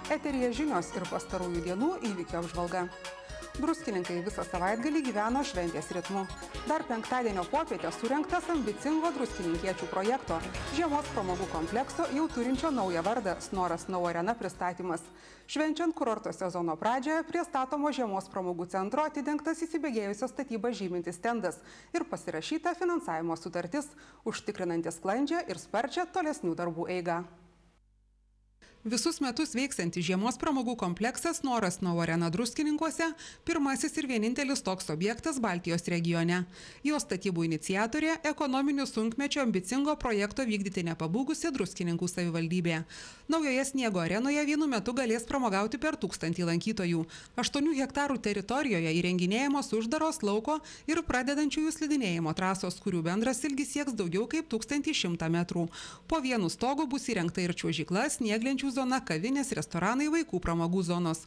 Eteryje žinios ir pastarųjų dienų įvykio apžvalga. Druskininkai visą savaitgalį gyveno šventės ritmu. Dar penktadienio popietę surengtas ambicingo druskininkiečių projekto žiemos pramogų komplekso jau turinčio naują vardą Snoras Snow Arena pristatymas. Švenčiant kurorto sezono pradžioje prie statomo žiemos pramogų centro atidengtas įsibėgėjusios statybas žymintis stendas ir pasirašyta finansavimo sutartis, užtikrinantis sklandžią ir sparčią tolesnių darbų eigą. Visus metus veiksiantis žiemos pramogų kompleksas Snoras Snow Arena Druskininkuose pirmasis ir vienintelis toks objektas Baltijos regione. Jo statybų iniciatorė – ekonominių sunkmečio ambicingo projekto vykdyti nepabūgusi Druskininkų savivaldybė. Naujoje sniego arenoje vienu metu galės pramogauti per 1000 lankytojų. 8 hektarų teritorijoje įrenginėjamos uždaros lauko ir pradedančiųjų slidinėjimo trasos, kurių bendras ilgis sieks daugiau kaip 1100 metrų. Po vienu stogu bus įrengta ir čiuožykla, snieglenčių zona, kavinės, restoranai, vaikų pramogų zonos.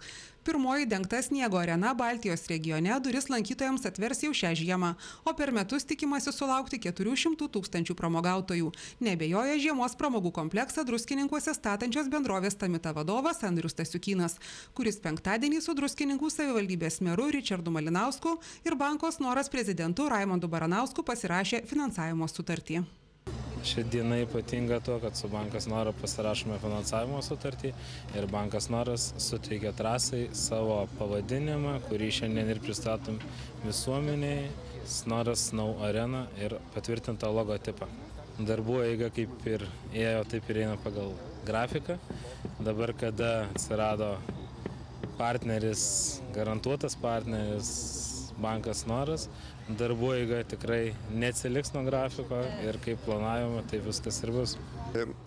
Pirmoji dengta sniego arena Baltijos regione duris lankytojams atvers jau šią žiemą, o per metus tikimasi sulaukti 400 000 pramogautojų. Neabejoja žiemos pramogų kompleksą Druskininkuose statančios bendrovės Tamita vadovas Andrius Stasiukynas, kuris penktadienį su Druskininkų savivaldybės meru Richardu Malinausku ir banko Snoras prezidentu Raimondu Baranausku pasirašė finansavimo sutartį. Ši diena ypatinga tuo, kad su bankas Snoras pasirašome finansavimo sutartį ir bankas Snoras suteikia trasai savo pavadinimą, kurį šiandien ir pristatom visuomeniai, Snoras Snow Arena ir patvirtintą logotipą. Darbų eiga kaip ir ėjo, taip ir eina pagal grafiką. Dabar, kada atsirado partneris, garantuotas partneris bankas Snoras, darbų eiga tikrai neatsiliks nuo grafiko ir kaip planavimo, tai viskas ir bus.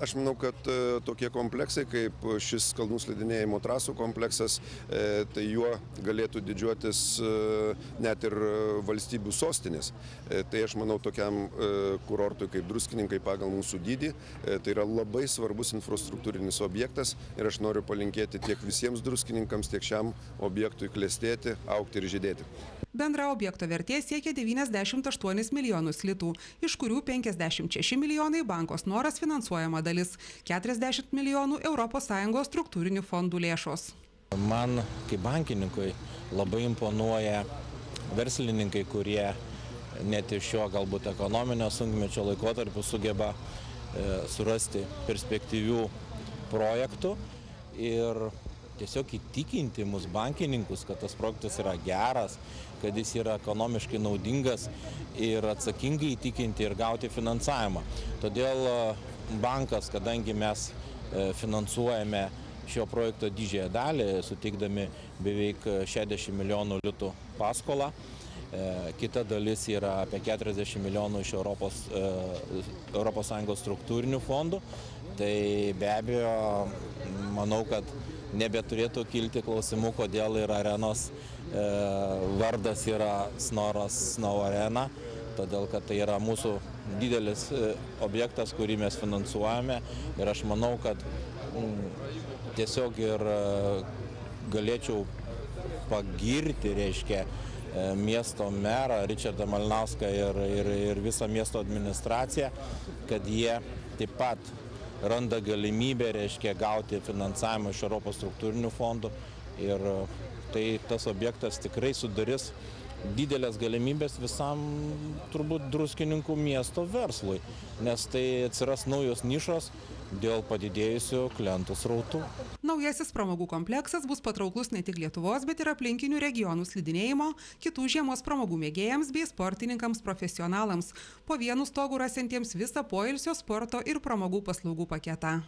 Aš manau, kad tokie kompleksai kaip šis kalnų slidinėjimo trasų kompleksas, tai juo galėtų didžiuotis net ir valstybių sostinės. Tai aš manau, tokiam kurortui kaip Druskininkai pagal mūsų dydį, tai yra labai svarbus infrastruktūrinis objektas ir aš noriu palinkėti tiek visiems druskininkams, tiek šiam objektui klestėti, augti ir žydėti. Bendra objekto vertė siekia 98 milijonus litų, iš kurių 56 milijonai banko Snoras finansuojama dalis, 40 milijonų ES struktūrinių fondų lėšos. Man kaip bankininkui labai imponuoja verslininkai, kurie net iš šio galbūt ekonominio sunkmečio laikotarpiu sugeba surasti perspektyvių projektų ir tiesiog įtikinti mus bankininkus, kad tas projektas yra geras, kad jis yra ekonomiškai naudingas ir atsakingai įtikinti ir gauti finansavimą. Todėl bankas, kadangi mes finansuojame šio projekto didžiąją dalį, suteikdami beveik 60 milijonų litų paskolą, kita dalis yra apie 40 milijonų iš ES struktūrinių fondų, tai be abejo, manau, kad nebeturėtų kilti klausimų, kodėl ir arenos vardas yra Snoras Snow Arena, todėl kad tai yra mūsų didelis objektas, kurį mes finansuojame ir aš manau, kad tiesiog ir galėčiau pagirti, reiškia, miesto merą Richardą Malinauską ir visą miesto administraciją, kad jie taip pat randa galimybę, reiškia, gauti finansavimą iš Europos struktūrinių fondų ir tai tas objektas tikrai sudarys didelės galimybės visam turbūt Druskininkų miesto verslui, nes tai atsiras naujos nišos dėl padidėjusių klientų srautų. Naujasis pramogų kompleksas bus patrauklus ne tik Lietuvos, bet ir aplinkinių regionų slidinėjimo, kitų žiemos pramogų mėgėjams bei sportininkams profesionalams, po vienu stogu rasiantiems visą poilsio, sporto ir pramogų paslaugų paketą.